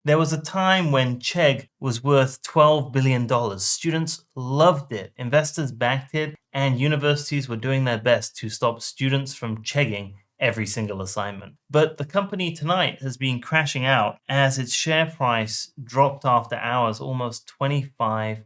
There was a time when Chegg was worth $12 billion. Students loved it, investors backed it, and universities were doing their best to stop students from chegging every single assignment. But the company tonight has been crashing out as its share price dropped after hours almost 25%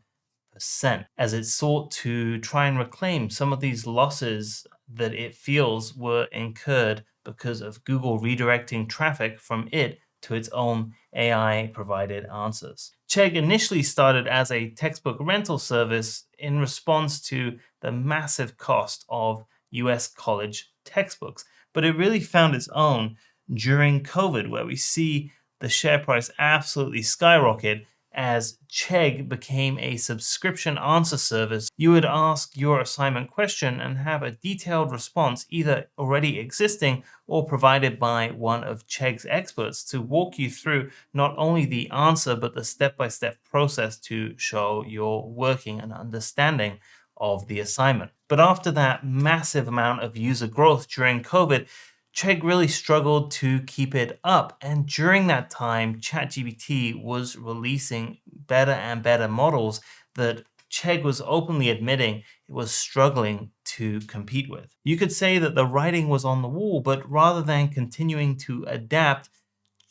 as it sought to try and reclaim some of these losses that it feels were incurred because of Google redirecting traffic from it to its own AI provided answers. Chegg initially started as a textbook rental service in response to the massive cost of US college textbooks, but it really found its own during COVID, where we see the share price absolutely skyrocket as Chegg became a subscription answer service. You would ask your assignment question and have a detailed response either already existing or provided by one of Chegg's experts to walk you through not only the answer but the step-by-step process to show your working and understanding of the assignment. But after that massive amount of user growth during COVID, Chegg really struggled to keep it up. And during that time, ChatGPT was releasing better and better models that Chegg was openly admitting it was struggling to compete with. You could say that the writing was on the wall, but rather than continuing to adapt,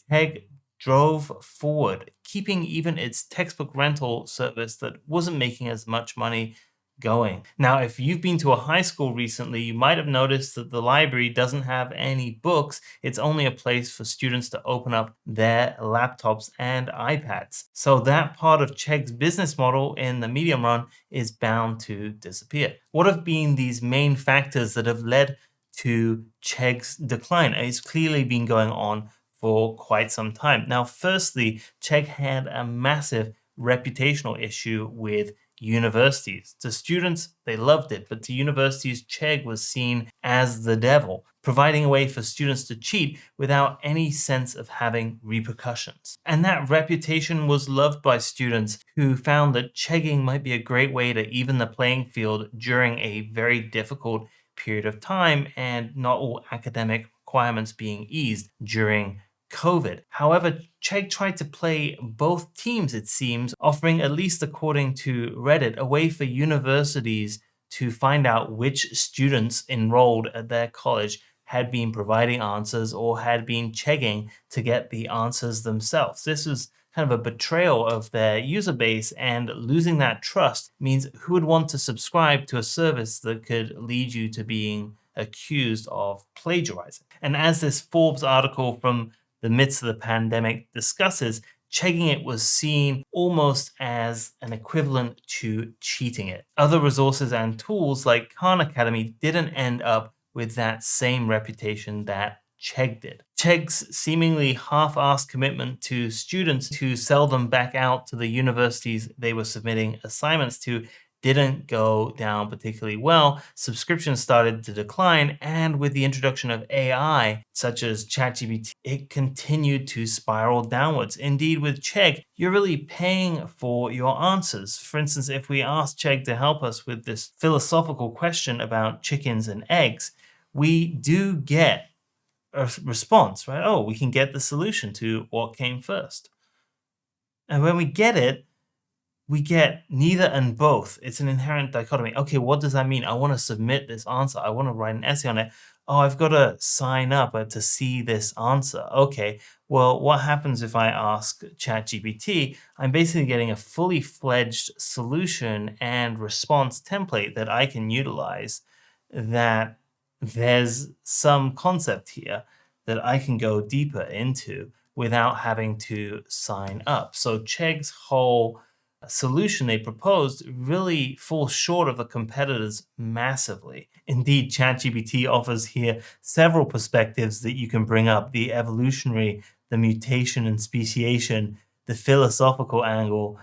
Chegg drove forward, keeping even its textbook rental service that wasn't making as much money going. Now, if you've been to a high school recently, you might have noticed that the library doesn't have any books. It's only a place for students to open up their laptops and iPads. So that part of Chegg's business model in the medium run is bound to disappear. What have been these main factors that have led to Chegg's decline? It's clearly been going on for quite some time. Now, firstly, Chegg had a massive reputational issue with universities. To students, they loved it, but to universities, Chegg was seen as the devil, providing a way for students to cheat without any sense of having repercussions. And that reputation was loved by students who found that chegging might be a great way to even the playing field during a very difficult period of time and not all academic requirements being eased during COVID. However, Chegg tried to play both teams, it seems, offering, at least according to Reddit, a way for universities to find out which students enrolled at their college had been providing answers or had been chegging to get the answers themselves. This was kind of a betrayal of their user base, and losing that trust means who would want to subscribe to a service that could lead you to being accused of plagiarizing. And as this Forbes article from the midst of the pandemic discusses, chegging it was seen almost as an equivalent to cheating it. Other resources and tools like Khan Academy didn't end up with that same reputation that Chegg did. Chegg's seemingly half-assed commitment to students to sell them back out to the universities they were submitting assignments to didn't go down particularly well. Subscriptions started to decline, and with the introduction of AI, such as ChatGPT, it continued to spiral downwards. Indeed, with Chegg, you're really paying for your answers. For instance, if we ask Chegg to help us with this philosophical question about chickens and eggs, we do get a response, right? Oh, we can get the solution to what came first. And when we get it, we get neither and both. It's an inherent dichotomy. Okay, what does that mean? I want to submit this answer. I want to write an essay on it. Oh, I've got to sign up to see this answer. Okay, well, what happens if I ask ChatGPT? I'm basically getting a fully fledged solution and response template that I can utilize, that there's some concept here that I can go deeper into without having to sign up. So Chegg's whole solution they proposed really falls short of the competitors massively. Indeed, ChatGPT offers here several perspectives that you can bring up: the evolutionary, the mutation and speciation, the philosophical angle,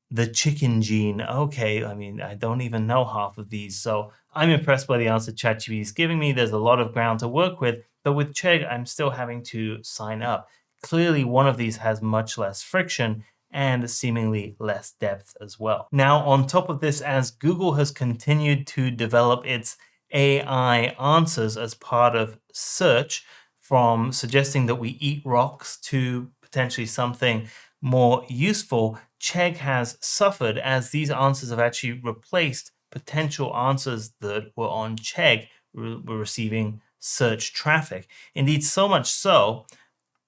the chicken gene. Okay, I mean, I don't even know half of these, so I'm impressed by the answer ChatGPT is giving me. There's a lot of ground to work with, but with Chegg, I'm still having to sign up. Clearly, one of these has much less friction and seemingly less depth as well. Now, on top of this, as Google has continued to develop its AI answers as part of search, from suggesting that we eat rocks to potentially something more useful, Chegg has suffered as these answers have actually replaced potential answers that were on Chegg were receiving search traffic. Indeed, so much so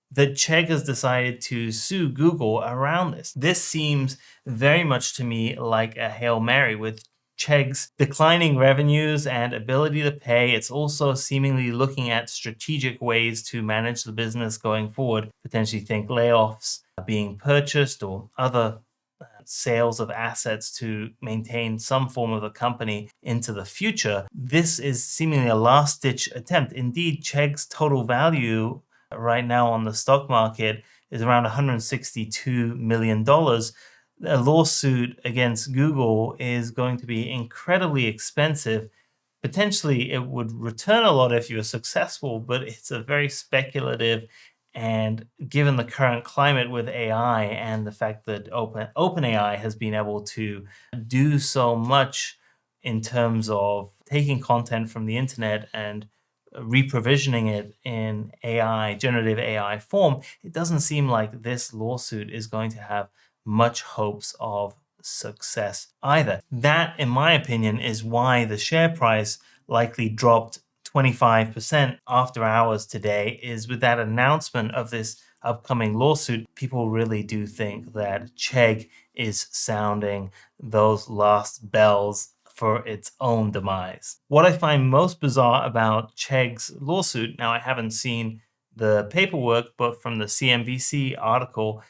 that Chegg has decided to sue Google around this. This seems very much to me like a Hail Mary with Chegg's declining revenues and ability to pay. It's also seemingly looking at strategic ways to manage the business going forward, potentially think layoffs, being purchased, or other sales of assets to maintain some form of the company into the future. This is seemingly a last ditch attempt. Indeed, Chegg's total value right now on the stock market is around $162 million. A lawsuit against Google is going to be incredibly expensive. Potentially, it would return a lot if you were successful, but it's a very speculative. And given the current climate with AI and the fact that OpenAI has been able to do so much in terms of taking content from the internet and reprovisioning it in AI, generative AI form, it doesn't seem like this lawsuit is going to have much hopes of success either. That, in my opinion, is why the share price likely dropped 25% after hours today. Is with that announcement of this upcoming lawsuit, people really do think that Chegg is sounding those last bells for its own demise. What I find most bizarre about Chegg's lawsuit, now I haven't seen the paperwork, but from the CNBC article,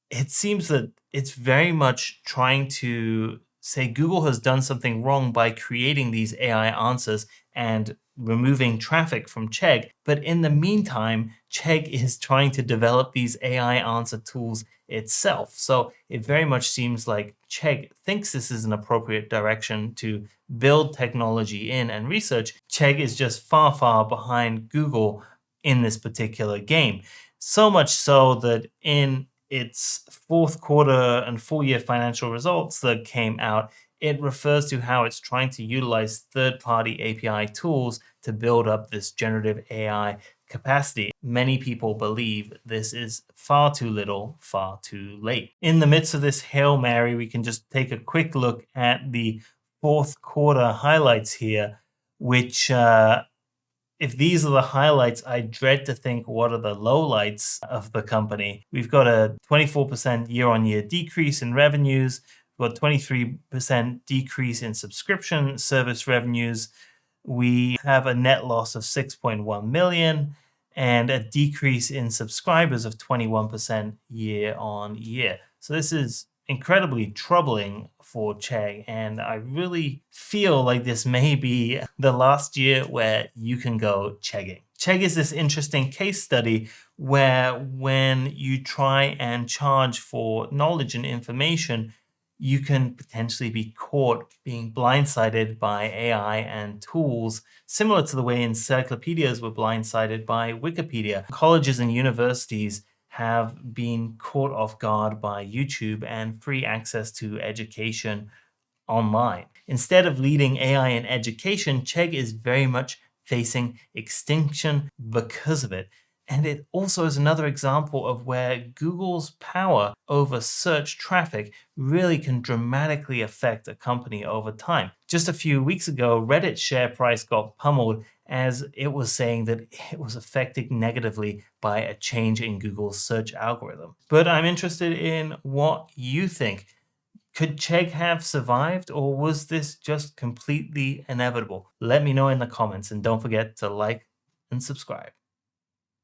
it seems that it's very much trying to say Google has done something wrong by creating these AI answers and removing traffic from Chegg. But in the meantime, Chegg is trying to develop these AI answer tools itself. So it very much seems like Chegg thinks this is an appropriate direction to build technology in and research. Chegg is just far, far behind Google in this particular game. So much so that in its fourth quarter and full year financial results that came out, it refers to how it's trying to utilize third-party API tools to build up this generative AI capacity. Many people believe this is far too little, far too late. In the midst of this Hail Mary, we can just take a quick look at the fourth quarter highlights here, which if these are the highlights, I dread to think what are the lowlights of the company. We've got a 24% year-on-year decrease in revenues. We've got 23% decrease in subscription service revenues. We have a net loss of 6.1 million and a decrease in subscribers of 21% year on year. So this is incredibly troubling for Chegg, and I really feel like this may be the last year where you can go Chegging. Chegg is this interesting case study where when you try and charge for knowledge and information, you can potentially be caught being blindsided by AI and tools, similar to the way encyclopedias were blindsided by Wikipedia. Colleges and universities have been caught off guard by YouTube and free access to education online. Instead of leading AI in education, Chegg is very much facing extinction because of it. And it also is another example of where Google's power over search traffic really can dramatically affect a company over time. Just a few weeks ago, Reddit's share price got pummeled as it was saying that it was affected negatively by a change in Google's search algorithm. But I'm interested in what you think. Could Chegg have survived, or was this just completely inevitable? Let me know in the comments, and don't forget to like and subscribe.